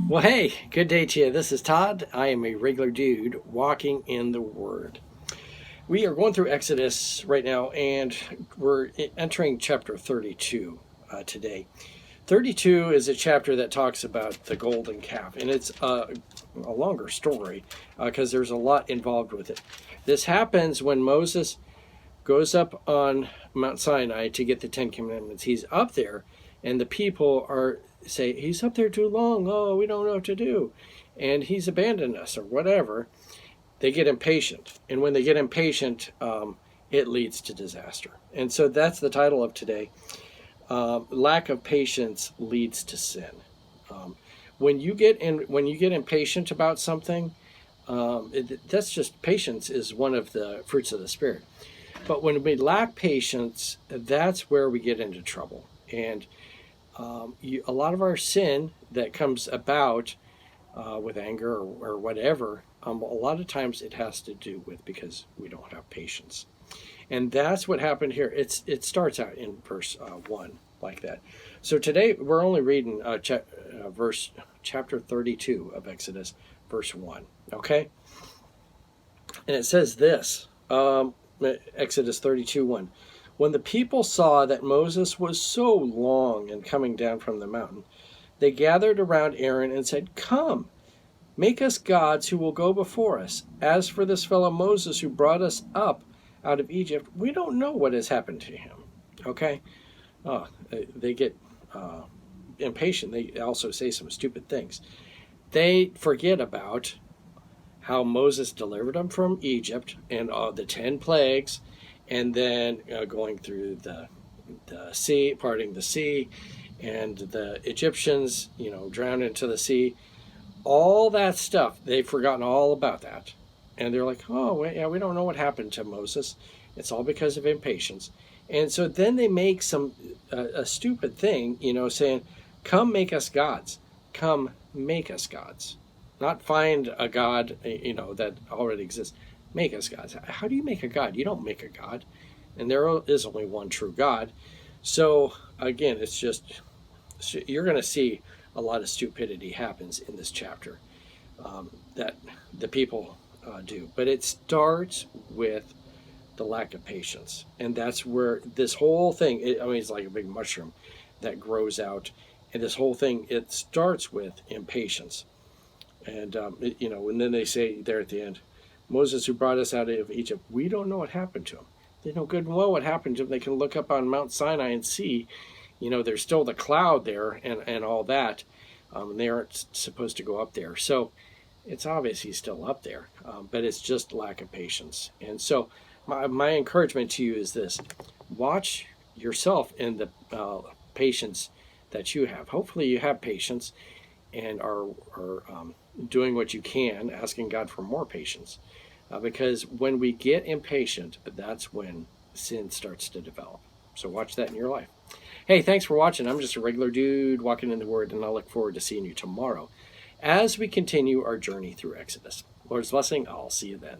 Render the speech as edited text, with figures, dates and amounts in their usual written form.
Well, hey, good day to you. This is Todd. I am a regular dude walking in the Word. We are going through Exodus right now, and we're entering chapter 32 today. 32 is a chapter that talks about the golden calf, and it's a longer story because there's a lot involved with it. This happens when Moses goes up on Mount Sinai to get the Ten Commandments. He's up there, and the people say, he's up there too long. Oh, we don't know what to do. And he's abandoned us or whatever. They get impatient. And when they get impatient, it leads to disaster. And so that's the title of today. Lack of patience leads to sin. When you get impatient about something, that's just patience is one of the fruits of the Spirit. But when we lack patience, that's where we get into trouble. And a lot of our sin that comes about with anger or whatever, a lot of times it has to do with because we don't have patience. And that's what happened here. It starts out in verse 1 like that. So today we're only reading chapter 32 of Exodus, verse 1. Okay? And it says this, Exodus 32:1. When the people saw that Moses was so long in coming down from the mountain, they gathered around Aaron and said, "Come, make us gods who will go before us. As for this fellow Moses who brought us up out of Egypt, we don't know what has happened to him." Okay? They get impatient. They also say some stupid things. They forget about how Moses delivered them from Egypt and the 10 plagues, and then going through the sea, parting the sea, and the Egyptians, drowned into the sea. All that stuff, they've forgotten all about that. And they're like, oh, yeah, we don't know what happened to Moses. It's all because of impatience. And so then they make a stupid thing, saying, come make us gods. Come make us gods. Not find a god, that already exists. Make us gods. How do you make a god? You don't make a god. And there is only one true God. So, again, it's just, you're going to see a lot of stupidity happens in this chapter that the people do. But it starts with the lack of patience. And that's where this whole thing, it's like a big mushroom that grows out. And this whole thing, it starts with impatience. And, and then they say there at the end, Moses who brought us out of Egypt, we don't know what happened to him. They know good and well what happened to him. They can look up on Mount Sinai and see, there's still the cloud there and all that. And they aren't supposed to go up there. So it's obvious he's still up there. But it's just lack of patience. And so my encouragement to you is this. Watch yourself in the patience that you have. Hopefully you have patience and are doing what you can, asking God for more patience. Because when we get impatient, that's when sin starts to develop. So watch that in your life. Hey, thanks for watching. I'm just a regular dude walking in the Word, and I look forward to seeing you tomorrow as we continue our journey through Exodus. Lord's blessing. I'll see you then.